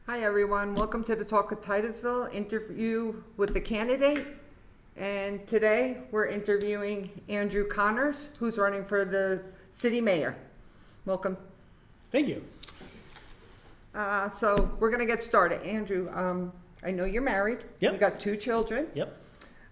Hi everyone, welcome to the Talk of Titusville interview with the candidate. And today we're interviewing Andrew Connors, who's running for the city mayor. Welcome. Thank you. So we're gonna get started. Andrew, I know you're married. Yep. You got 2 children. Yep.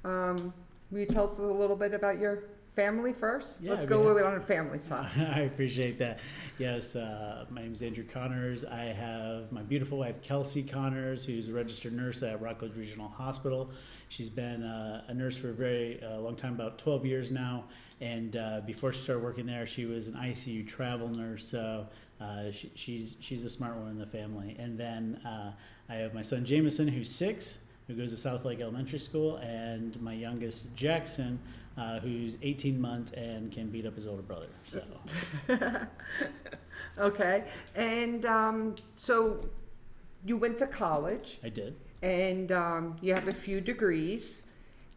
Will you tell us a little bit about your family first? Yeah, Let's I'd go be a little bit on the family side. I appreciate that. Yes, my name is Andrew Connors. I have my beautiful wife, Kelsey Connors, who's a registered nurse at Rockledge Regional Hospital. She's been a nurse for a very long time, about 12 years now. And before she started working there, she was an ICU travel nurse. So she's a smart one in the family. And then I have my son, Jameson, who's 6, who goes to South Lake Elementary School, and my youngest, Jackson, who's 18 months and can beat up his older brother. So, Okay, and so you went to college. I did. And you have a few degrees.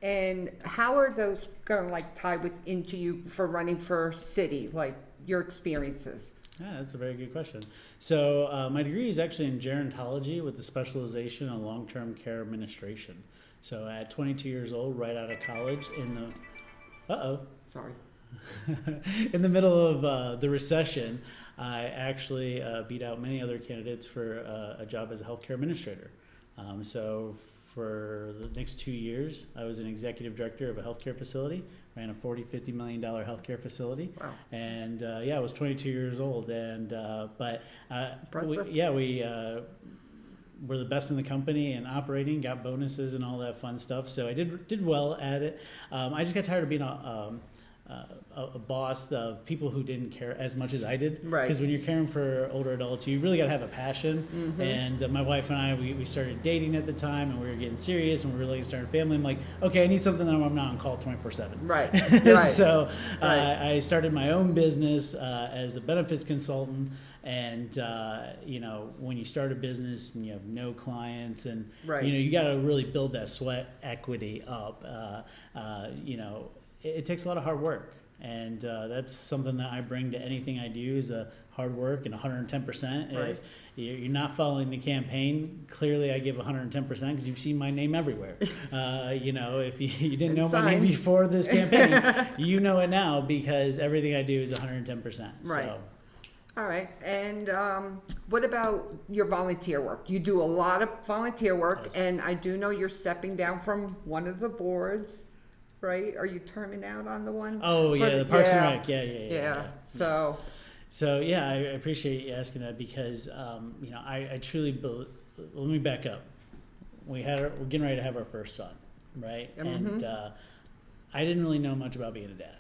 And how are those going to tie into you for running for city, like your experiences? Yeah, that's a very good question. So my degree is actually in gerontology with a specialization in long-term care administration. So at 22 years old, right out of college, Sorry. in the middle of the recession, I actually beat out many other candidates for a job as a healthcare administrator. So for the next 2 years, I was an executive director of a healthcare facility, ran a $40-50 million healthcare facility. Wow. And I was 22 years old. And Impressive. we were the best in the company and operating, got bonuses and all that fun stuff. So I did well at it. I just got tired of being a boss of people who didn't care as much as I did. Right. Because when you're caring for older adults, you really got to have a passion. Mm-hmm. And my wife and I, we started dating at the time, and we were getting serious, and we were really starting a family. I'm like, okay, I need something that I'm not on call 24/7. Right. Right. So Right. I started my own business as a benefits consultant. And when you start a business and you have no clients, and Right. you got to really build that sweat equity up. It takes a lot of hard work, and that's something that I bring to anything I do is a hard work and 110%. Right. If you're not following the campaign, clearly I give 110% because you've seen my name everywhere. If you didn't know my name before this campaign, you know it now because everything I do is 110%. Right. So. All right. And what about your volunteer work? You do a lot of volunteer work, Yes. and I do know you're stepping down from one of the boards, right? Are you terming out on the one? Oh, yeah, the Parks and Rec. Yeah. So yeah, I appreciate you asking that because I truly believe. Let me back up. We're getting ready to have our first son, right? Mm-hmm. And I didn't really know much about being a dad.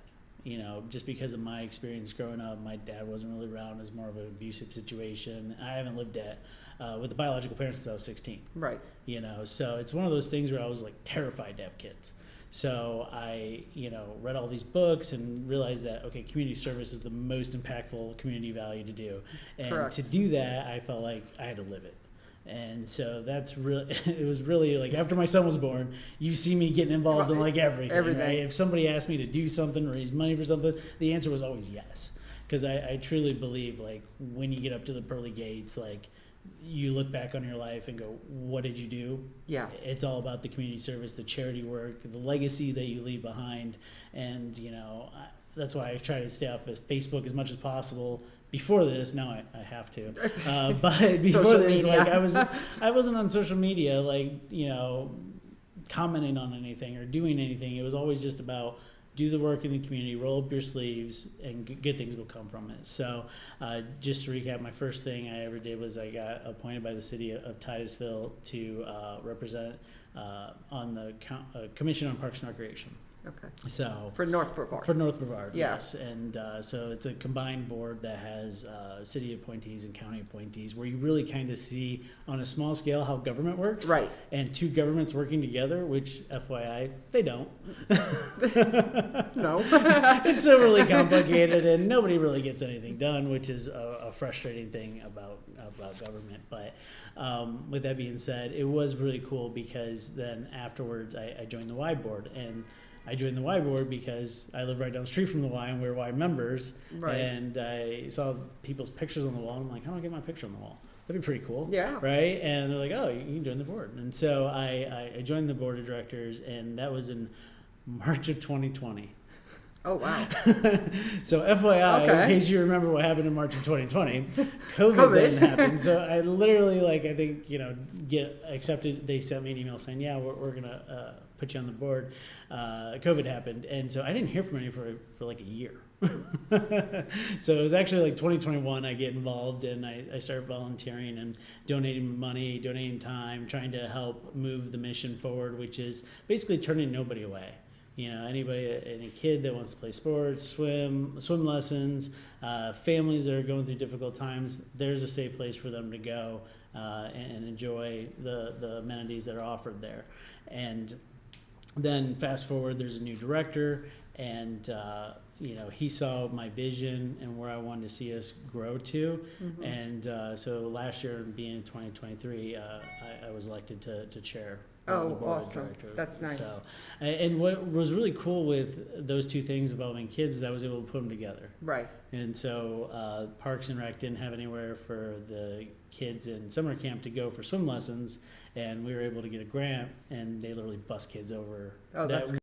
Just because of my experience growing up, my dad wasn't really around. It was more of an abusive situation. I haven't lived with the biological parents since I was 16. Right. So it's one of those things where I was terrified to have kids. So I, read all these books and realized that, okay, community service is the most impactful community value to do. And Correct. to do that, I felt like I had to live it. And so that's really, it was really after my son was born, you see me getting involved in everything. Right? If somebody asked me to do something, raise money for something, the answer was always yes. Because I truly believe when you get up to the pearly gates, you look back on your life and go, what did you do? Yes. It's all about the community service, the charity work, the legacy that you leave behind. And, that's why I try to stay off of Facebook as much as possible. Before this, now I have to. But before this, I wasn't on social media, commenting on anything or doing anything. It was always just about do the work in the community, roll up your sleeves, and good things will come from it. So just to recap, my first thing I ever did was I got appointed by the city of Titusville to represent on the Commission on Parks and Recreation. Okay. So For North Brevard. For North Brevard, Yeah. yes. And so it's a combined board that has city appointees and county appointees where you really kind of see on a small scale how government works. Right. And 2 governments working together, which, FYI, they don't. No. It's overly complicated and nobody really gets anything done, which is a frustrating thing about government. But with that being said, it was really cool because then afterwards I joined the Y board, and I joined the Y board because I live right down the street from the Y and we're Y members. Right. And I saw people's pictures on the wall, and I'm like, how do I get my picture on the wall? that'd be pretty cool. Yeah. Right? And they're like, oh, you can join the board. And so I joined the board of directors, and that was in March of 2020. Oh, wow. So FYI, Okay. in case you remember what happened in March of 2020, COVID then happened. So I literally, I think, get accepted. They sent me an email saying, yeah, we're going to put you on the board. COVID happened. And so I didn't hear from anyone for like a year. So it was actually like 2021 I get involved, and I started volunteering and donating money, donating time, trying to help move the mission forward, which is basically turning nobody away. Any kid that wants to play sports, swim lessons, families that are going through difficult times, there's a safe place for them to go and enjoy the amenities that are offered there. And then fast forward, there's a new director, and he saw my vision and where I wanted to see us grow to. Mm-hmm. And so last year, being 2023, I was elected to chair. Oh, awesome. That's nice. So, and what was really cool with those two things involving kids is I was able to put them together. Right. And so Parks and Rec didn't have anywhere for the kids in summer camp to go for swim lessons, and we were able to get a grant, and they literally bus kids over. Oh, that's good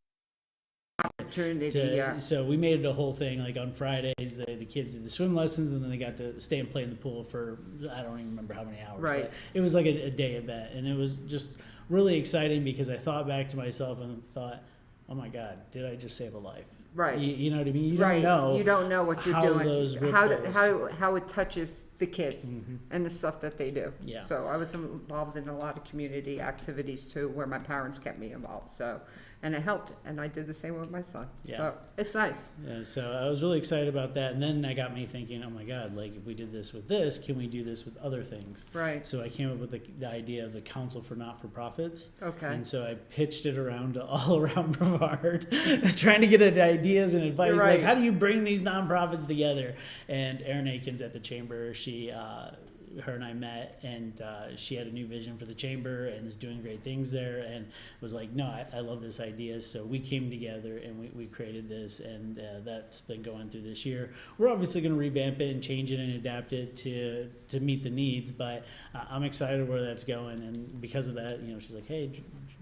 opportunity, yeah. So we made it a whole thing. Like on Fridays, the kids did the swim lessons, and then they got to stay and play in the pool for, I don't even remember how many hours. Right. But it was like a day event, and it was just really exciting because I thought back to myself and thought, oh my God, did I just save a life? Right. You know what I mean? You Right. don't know. You don't know what you're how doing, those how it touches the kids Mhm. and the stuff that they do. Yeah. So I was involved in a lot of community activities too, where my parents kept me involved. So, and it helped, and I did the same with my son. Yeah. So it's nice. Yeah, so I was really excited about that, and then that got me thinking, oh my God, if we did this with this, can we do this with other things? Right. So I came up with the idea of the Council for Not-for-Profits. Okay. And so I pitched it around to all around Brevard, trying to get ideas and advice. Right. Like, how do you bring these nonprofits together? And Erin Aikens at the chamber, her and I met, and she had a new vision for the chamber and is doing great things there, and was like, no, I love this idea. So we came together and we created this, and that's been going through this year. We're obviously going to revamp it and change it and adapt it to meet the needs, but I'm excited where that's going. And because of that, she's like, hey,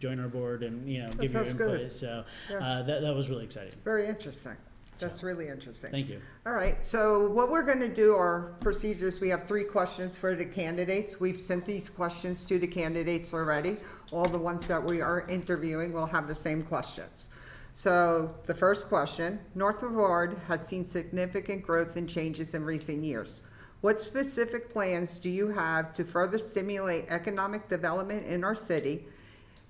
join our board and give your sounds input. good. So Yeah. that was really exciting. Very interesting. That's really interesting. Thank you. All right, so what we're going to do, our procedures, we have 3 questions for the candidates. We've sent these questions to the candidates already. All the ones that we are interviewing will have the same questions. So the first question, North Brevard has seen significant growth and changes in recent years. What specific plans do you have to further stimulate economic development in our city?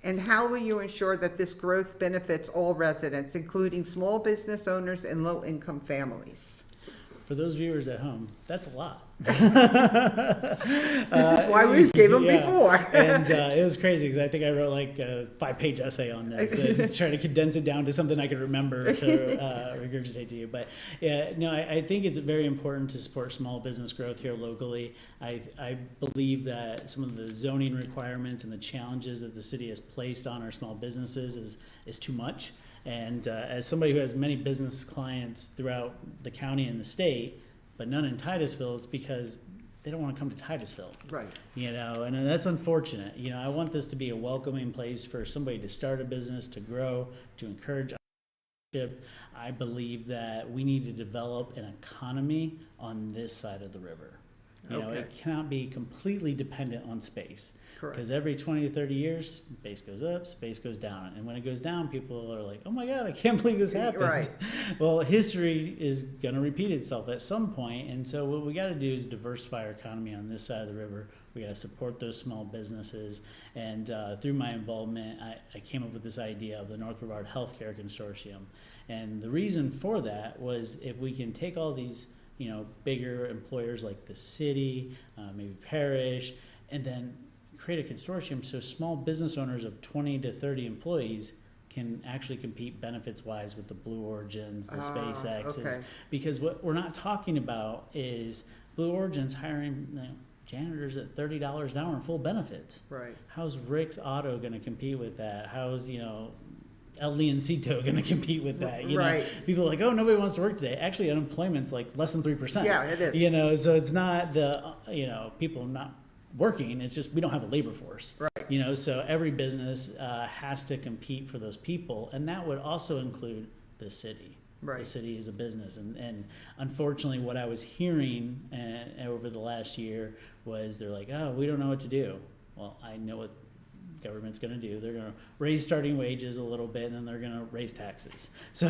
And how will you ensure that this growth benefits all residents, including small business owners and low-income families? For those viewers at home, that's a lot. This is why we gave them before. And it was crazy because I think I wrote like a 5-page essay on this and trying to condense it down to something I could remember to regurgitate to you. But yeah, no, I think it's very important to support small business growth here locally. I believe that some of the zoning requirements and the challenges that the city has placed on our small businesses is too much. And as somebody who has many business clients throughout the county and the state, but none in Titusville, it's because they don't want to come to Titusville. Right. And that's unfortunate. I want this to be a welcoming place for somebody to start a business, to grow, to encourage entrepreneurship. I believe that we need to develop an economy on this side of the river. It cannot be completely dependent on space. Correct. Because every 20 to 30 years, space goes up, space goes down. And when it goes down, people are like, oh my God, I can't believe this happened. Right. Well, history is going to repeat itself at some point. And so what we got to do is diversify our economy on this side of the river. We got to support those small businesses. And through my involvement, I came up with this idea of the North Brevard Healthcare Consortium. And the reason for that was if we can take all these bigger employers like the city, maybe parish, and then create a consortium so small business owners of 20 to 30 employees can actually compete benefits-wise with the Blue Origins, the SpaceXs. Okay. Because what we're not talking about is Blue Origins hiring janitors at $30 an hour in full benefits. Right. How's Rick's Auto going to compete with that? How's, El Leoncito going to compete with that? Right. People are like, oh, nobody wants to work today. Actually, unemployment's like less than 3%. Yeah, it is. So it's not the, people not working. It's just we don't have a labor force. Right. So every business has to compete for those people, and that would also include the city. Right. The city is a business, and unfortunately, what I was hearing over the last year was they're like, "Oh, we don't know what to do." Well, I know what government's going to do. They're going to raise starting wages a little bit, and then they're going to raise taxes. So,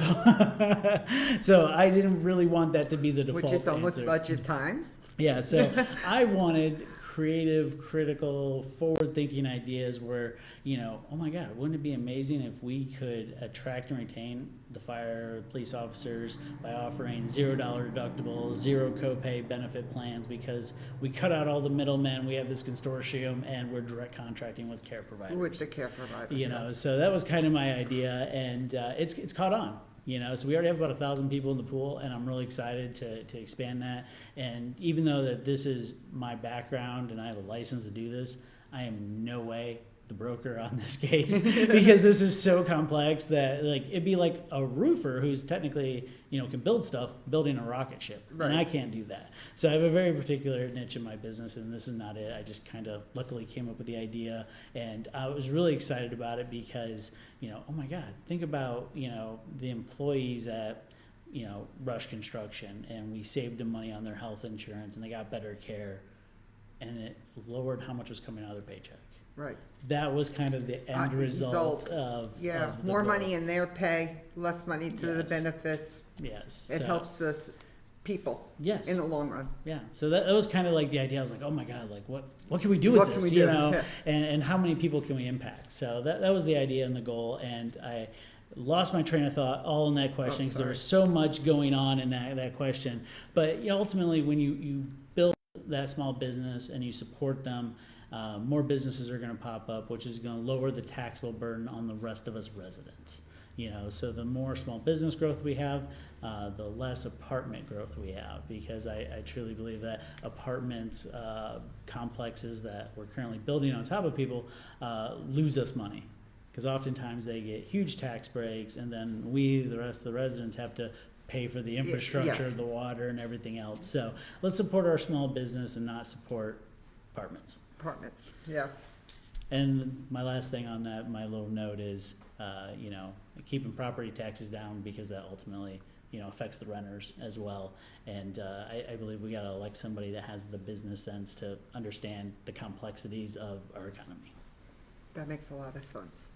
so I didn't really want that to be the default Which is almost answer. budget time. Yeah, so I wanted creative, critical, forward-thinking ideas where, oh my God, wouldn't it be amazing if we could attract and retain the fire police officers by offering $0 deductibles, zero copay benefit plans, because we cut out all the middlemen, we have this consortium, and we're direct contracting with care providers. With the care provider. So that was kind of my idea, and it's caught on. So we already have about 1,000 people in the pool, and I'm really excited to expand that. And even though that this is my background and I have a license to do this, I am no way the broker on this case because this is so complex that it'd be like a roofer who's technically can build stuff building a rocket ship, right. And I can't do that. So I have a very particular niche in my business, and this is not it. I just kind of luckily came up with the idea, and I was really excited about it because oh my God, think about the employees at Rush Construction, and we saved them money on their health insurance, and they got better care, and it lowered how much was coming out of their paycheck. Right. That was kind of the end result of of the more goal. money in their pay, less money to the Yes. benefits. Yes. It helps us people Yes. in the long run. Yeah. So that was kind of like the idea. I was like, oh my God, like what can we do with What this? can we do? Yeah. And how many people can we impact? So that was the idea and the goal. And I lost my train of thought all in that question because there was so much going on in that question. But ultimately, when you build that small business and you support them, more businesses are going to pop up, which is going to lower the taxable burden on the rest of us residents. So the more small business growth we have, the less apartment growth we have, because I truly believe that apartments, complexes that we're currently building on top of people, lose us money. Because oftentimes they get huge tax breaks, and then we, the rest of the residents, have to pay for the infrastructure, Yes. the water, and everything else. So let's support our small business and not support apartments. Apartments, yeah. And my last thing on that, my little note is, keeping property taxes down, because that ultimately, affects the renters as well. And I believe we got to elect somebody that has the business sense to understand the complexities of our economy. That makes a lot of sense.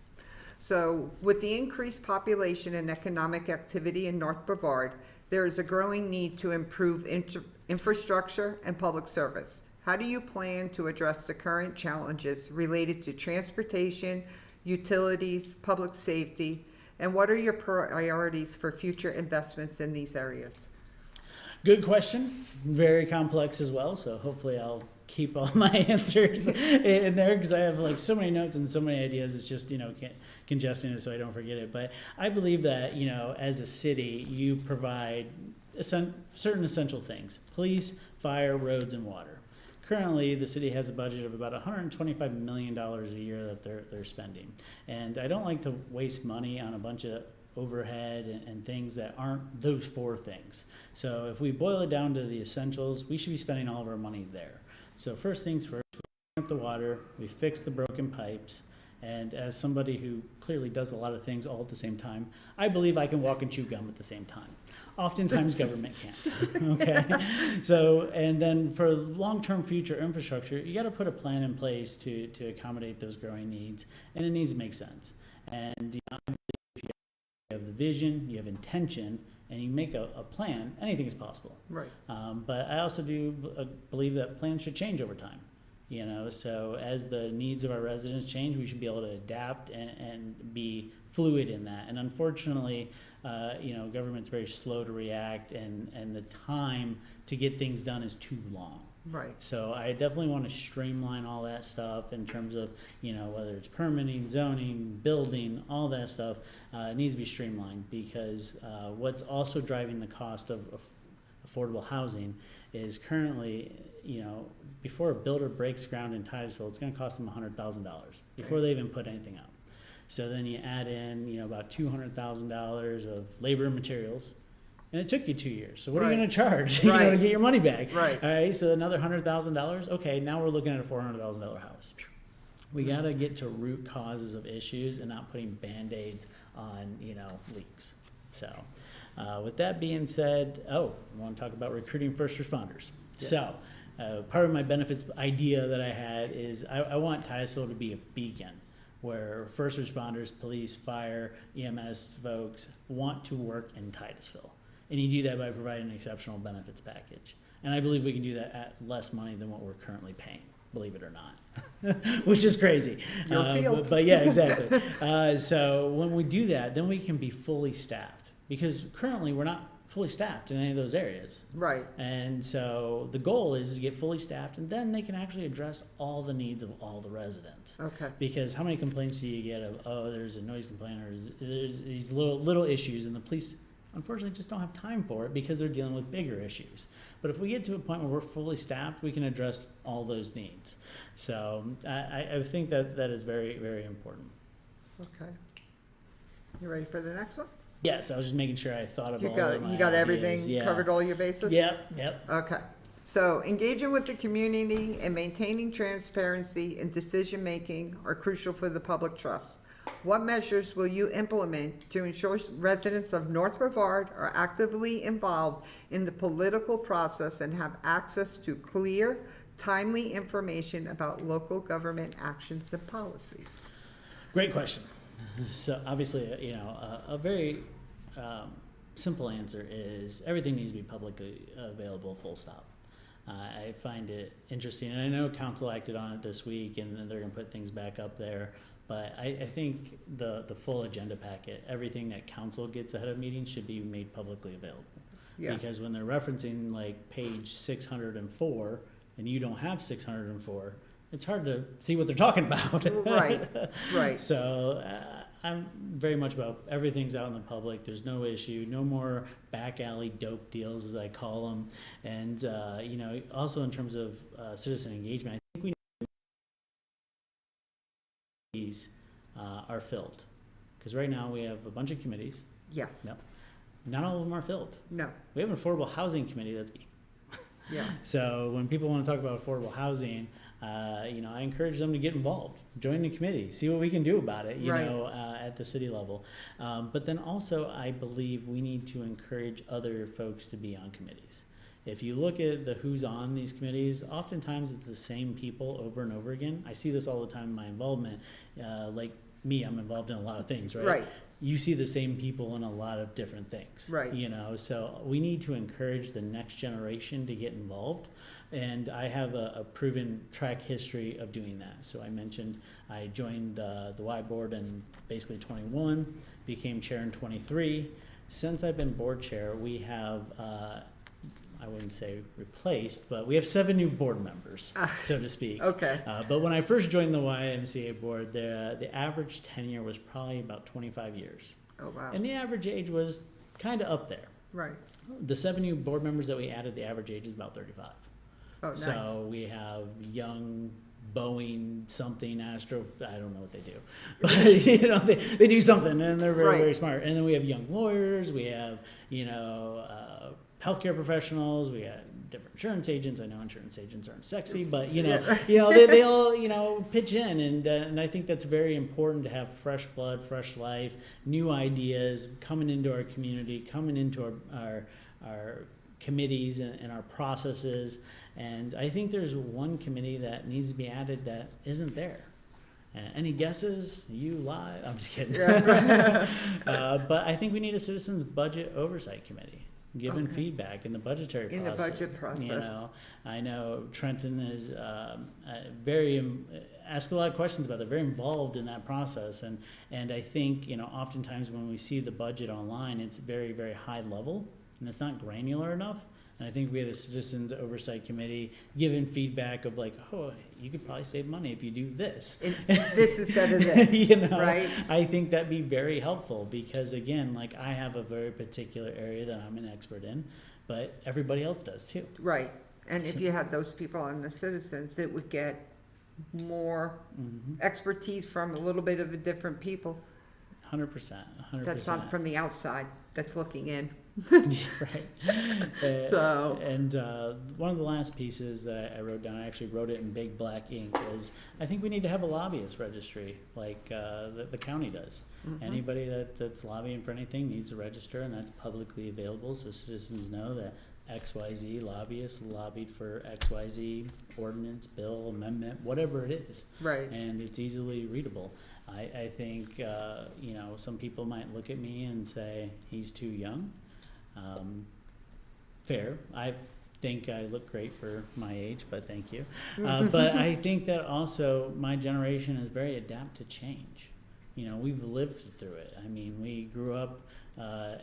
So with the increased population and economic activity in North Brevard, there is a growing need to improve infrastructure and public service. How do you plan to address the current challenges related to transportation, utilities, public safety, and what are your priorities for future investments in these areas? Good question. Very complex as well. So hopefully I'll keep all my answers in there, because I have so many notes and so many ideas. It's just, congesting it so I don't forget it. But I believe that, as a city, you provide certain essential things: police, fire, roads, and water. Currently, the city has a budget of about $125 million a year that they're spending. And I don't like to waste money on a bunch of overhead and things that aren't those four things. So if we boil it down to the essentials, we should be spending all of our money there. So first things first, we clean up the water, we fix the broken pipes, and as somebody who clearly does a lot of things all at the same time, I believe I can walk and chew gum at the same time. Oftentimes government can't, okay? So, and then for long-term future infrastructure, you gotta put a plan in place to accommodate those growing needs, and it needs to make sense. And I believe if you have the vision, you have intention, and you make a plan, anything is possible. Right. But I also do believe that plans should change over time. So as the needs of our residents change, we should be able to adapt and be fluid in that. And unfortunately, government's very slow to react, and the time to get things done is too long. Right. So I definitely want to streamline all that stuff in terms of, whether it's permitting, zoning, building, all that stuff, it needs to be streamlined, because what's also driving the cost of affordable housing is currently, before a builder breaks ground in Titusville, it's going to cost them $100,000 before they even put anything out. So then you add in, about $200,000 of labor and materials. and it took you 2 years. So what are you Right. going to charge? You know, Right. to get your money back. Right. All right. So another $100,000. Okay, now we're looking at a $400,000 house. We got to get to root causes of issues and not putting band-aids on, leaks. So, with that being said, I want to talk about recruiting first responders. Yeah. So, part of my benefits idea that I had is I want Titusville to be a beacon where first responders, police, fire, EMS folks want to work in Titusville. And you do that by providing an exceptional benefits package. And I believe we can do that at less money than what we're currently paying, believe it or not, which is crazy. Your field. But yeah, exactly. So when we do that, then we can be fully staffed, because currently we're not fully staffed in any of those areas. Right. And so the goal is to get fully staffed, and then they can actually address all the needs of all the residents. Okay. Because how many complaints do you get of, there's a noise complaint, or there's these little issues, and the police unfortunately just don't have time for it because they're dealing with bigger issues. But if we get to a point where we're fully staffed, we can address all those needs. So I think that is very, very important. Okay. You ready for the next one? Yes, I was just making sure I thought of You all got of my you got ideas. everything Yeah. covered, all your bases? Yep. Okay. So engaging with the community and maintaining transparency in decision-making are crucial for the public trust. What measures will you implement to ensure residents of North Brevard are actively involved in the political process and have access to clear, timely information about local government actions and policies? Great question. So obviously, a very simple answer is everything needs to be publicly available, full stop. I find it interesting, and I know council acted on it this week, and then they're going to put things back up there. But I think the full agenda packet, everything that council gets ahead of meetings, should be made publicly available. Yeah. Because when they're referencing like page 604, and you don't have 604, it's hard to see what they're talking about. Right. So I'm very much about everything's out in the public. There's no issue, no more back alley dope deals, as I call them. And, also in terms of citizen engagement, I think we these are filled. Because right now we have a bunch of committees. Yes. Yep. Not all of them are filled. No. We have an affordable housing committee that's Yeah. so when people want to talk about affordable housing, I encourage them to get involved, join the committee, see what we can do about it, Right. at the city level. But then also, I believe we need to encourage other folks to be on committees. If you look at the who's on these committees, oftentimes it's the same people over and over again. I see this all the time in my involvement. Like me, I'm involved in a lot of things, right? Right. You see the same people in a lot of different things. Right. So we need to encourage the next generation to get involved. And I have a proven track history of doing that. So I mentioned I joined the Y board in basically 21, became chair in 23. Since I've been board chair, we have, I wouldn't say replaced, but we have 7 new board members, so to speak. Okay. But when I first joined the YMCA board, the average tenure was probably about 25 years. Oh, wow. And the average age was kind of up there. Right. The 7 new board members that we added, the average age is about 35. Oh, nice. So we have young Boeing something Astro, I don't know what they do, but they do something, and they're very, Right. very smart. And then we have young lawyers, we have healthcare professionals, we have different insurance agents. I know insurance agents aren't sexy, but they all pitch in, and I think that's very important to have fresh blood, fresh life, new ideas coming into our community, coming into our committees and our processes. And I think there's one committee that needs to be added that isn't there. Any guesses? You lie. I'm just kidding. Yeah. But I think we need a citizens budget oversight committee, giving Okay. feedback in the budgetary In the process. budget process. I know Trenton is ask a lot of questions about it. They're very involved in that process, and I think oftentimes when we see the budget online, it's very, very high level and it's not granular enough. And I think we had a citizens oversight committee giving feedback of like, oh, you could probably save money if you do this. This instead of this, right? I think that'd be very helpful because again, like I have a very particular area that I'm an expert in, but everybody else does too. Right. And if you had those people on the citizens, it would get more expertise from a little bit of a different people. 100%. That's not from the outside, that's looking in. Right. So- And one of the last pieces that I wrote down, I actually wrote it in big black ink, is I think we need to have a lobbyist registry like the county does. Anybody that's lobbying for anything needs to register, and that's publicly available so citizens know that XYZ lobbyist lobbied for XYZ ordinance, bill, amendment, whatever it is. Right. And it's easily readable. I think, some people might look at me and say, he's too young. Fair. I think I look great for my age, but thank you. But I think that also my generation is very adept to change. We've lived through it. I mean, we grew up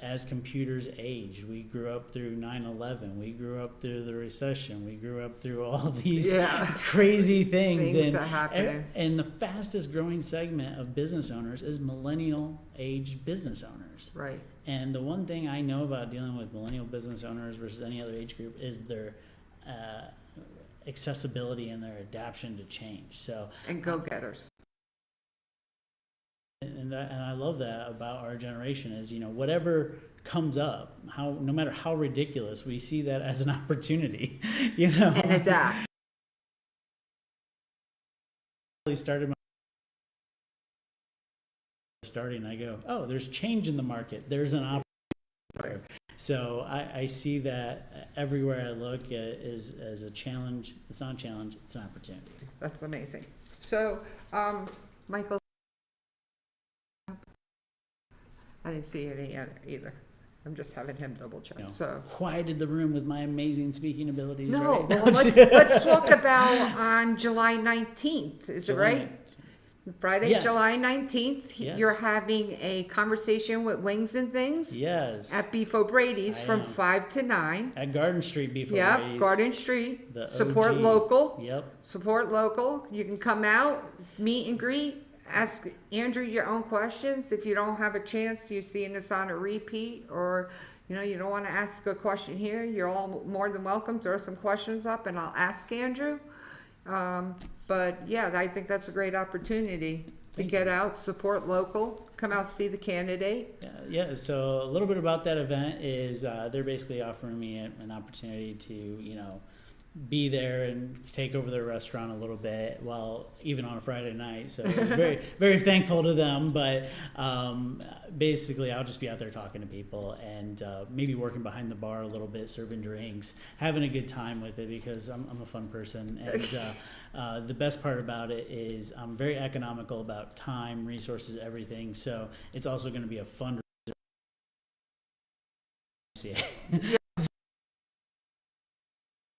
as computers aged. We grew up through 9/11. We grew up through the recession. We grew up through all these crazy things. Things that happen. And the fastest growing segment of business owners is millennial aged business owners. Right. And the one thing I know about dealing with millennial business owners versus any other age group is their accessibility and their adaptation to change. So And go-getters. and I love that about our generation is, whatever comes up, no matter how ridiculous, we see that as an opportunity, And adapt. I go, oh, there's change in the market. There's an opportunity there. So I see that everywhere I look as a challenge. It's not a challenge, it's an opportunity. That's amazing. So, Michael, I didn't see it yet either. I'm just having him double check. So Quieted the room with my amazing speaking abilities. no, right? well, let's talk about on July 19th. Is it right? Friday, Yes. July 19th. Yes. You're having a conversation with Wings and Things Yes. at Beef O'Brady's I from am. 5 to 9. At Garden Street before. Yep, Garden Street. The Support OG. local. Yep. Support local. You can come out, meet and greet, ask Andrew your own questions. If you don't have a chance, you're seeing this on a repeat, or you don't want to ask a question here, you're all more than welcome. Throw some questions up and I'll ask Andrew. But yeah, I think that's a great opportunity to Thank get out, support local, come out, see the candidate. Yeah, so a little bit about that event is they're basically offering me an opportunity to, be there and take over their restaurant a little bit, even on a Friday night. So very, very thankful to them. But basically, I'll just be out there talking to people and maybe working behind the bar a little bit, serving drinks, having a good time with it because I'm a fun person. And the best part about it is I'm very economical about time, resources, everything. So it's also going to be a fun.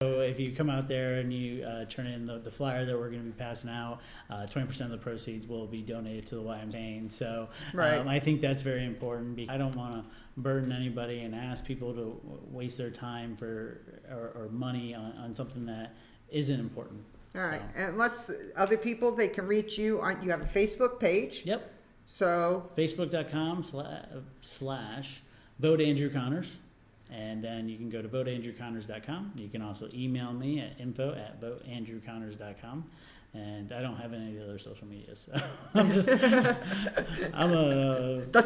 So if you come out there and you turn in the flyer that we're going to be passing out, 20% of the proceeds will be donated to the YMCA. So Right. I think that's very important because I don't want to burden anybody and ask people to waste their time or money on something that isn't important. All right, So, and other people, they can reach you on, you have a Facebook page. Yep. So, Facebook.com/vote Andrew Connors. And then you can go to voteandrewconnors.com. You can also email me at info@voteandrewconnors.com. And I don't have any of the other social media, so that's the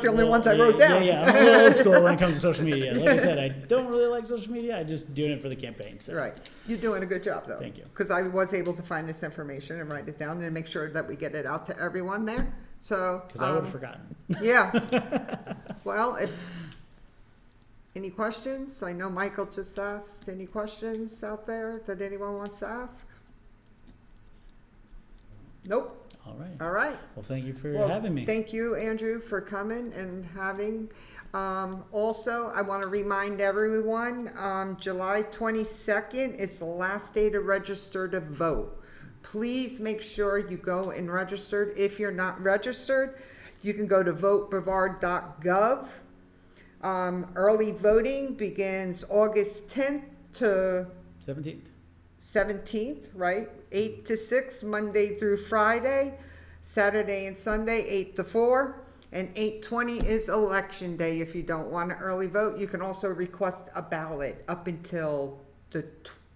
only ones I wrote down. Yeah, I'm a little old school when it comes to social media. Like I said, I don't really like social media. I just doing it for the campaign. So. right, you're doing a good job though. Thank you. Because I was able to find this information and write it down and make sure that we get it out to everyone there. So, Because I would have forgotten. yeah. Well, any questions? I know Michael just asked. Any questions out there that anyone wants to ask? Nope. All right. All right. Well, thank you for Well, having me. Thank you, Andrew, for coming and having. Also, I want to remind everyone, July 22nd is the last day to register to vote. Please make sure you go and register. If you're not registered, you can go to votebrevard.gov. Early voting begins August 10th to 17th, right? 8 to 6, Monday through Friday, Saturday and Sunday, 8 to 4, and 8:20 is election day. If you don't want to early vote, you can also request a ballot up until the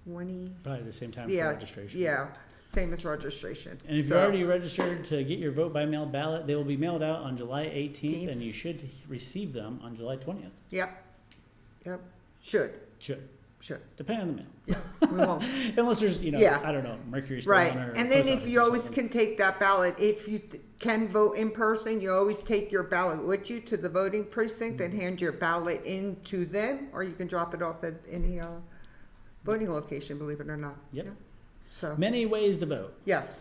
20th. Probably the same time for registration. Yeah, same as registration. And if So- you're already registered to get your vote by mail ballot, they will be mailed out on July 18th, and you should receive them on July 20th. Yep. Yep. Should. Should. Depending on the mail. Yeah. We won't. Unless there's, Yeah. I don't know, Mercury's Right. or And then post if office you or always something. can take that ballot, if you can vote in person, you always take your ballot with you to the voting precinct and hand your ballot in to them, or you can drop it off at any voting location, believe it or not. Yep. Yeah. So, Many ways to vote. yes.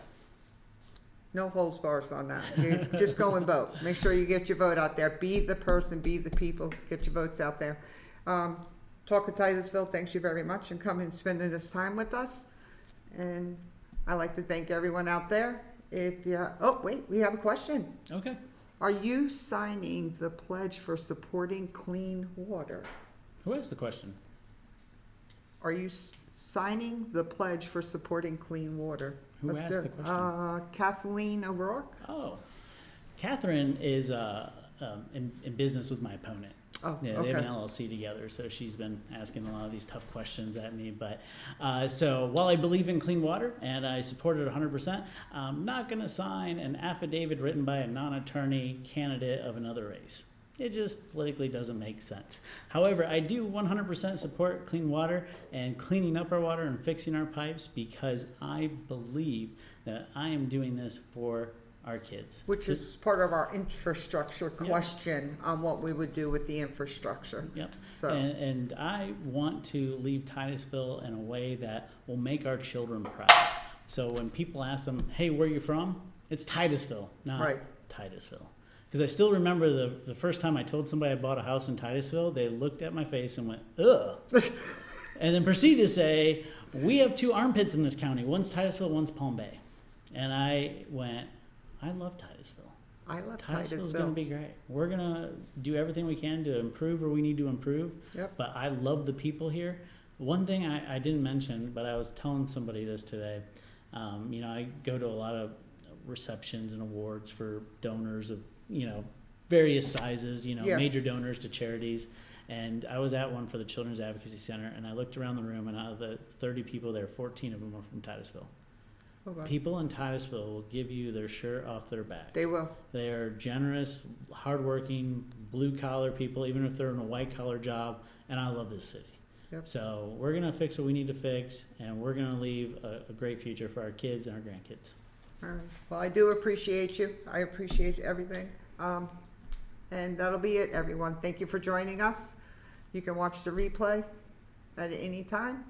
No holds bars on that. You just go and vote. Make sure you get your vote out there. Be the person, be the people, get your votes out there. Talk of Titusville, thanks you very much and coming and spending this time with us. And I'd like to thank everyone out there. If you, oh, wait, we have a question. Okay. Are you signing the pledge for supporting clean water? Who asked the question? Are you signing the pledge for supporting clean water? Who asked the question? Kathleen O'Rourke? Oh, Catherine is in business with my opponent. Oh, Yeah, okay. they have an LLC together, so she's been asking a lot of these tough questions at me. But so while I believe in clean water and I support it 100%, I'm not going to sign an affidavit written by a non-attorney candidate of another race. It just politically doesn't make sense. However, I do 100% support clean water and cleaning up our water and fixing our pipes because I believe that I am doing this for our kids. Which is part of our infrastructure question on what we would do with the infrastructure. Yep. So, And I want to leave Titusville in a way that will make our children proud. So when people ask them, hey, where are you from? It's Titusville, not Right. Titusville. Because I still remember the first time I told somebody I bought a house in Titusville, they looked at my face and went, ugh. And then proceeded to say, we have 2 armpits in this county. One's Titusville, one's Palm Bay. And I went, I love Titusville. I love Titusville's Titusville. going to be great. We're going to do everything we can to improve where we need to improve. Yep. But I love the people here. One thing I didn't mention, but I was telling somebody this today. I go to a lot of receptions and awards for donors of, various sizes, Yeah. major donors to charities. And I was at one for the Children's Advocacy Center, and I looked around the room, and out of the 30 people there, 14 of them are from Titusville. Okay. People in Titusville will give you their shirt off their back. They will. They are generous, hardworking, blue-collar people, even if they're in a white-collar job, and I love this city. Yep. So we're going to fix what we need to fix, and we're going to leave a great future for our kids and our grandkids. All right. Well, I do appreciate you. I appreciate everything. And that'll be it, everyone. Thank you for joining us. You can watch the replay at any time.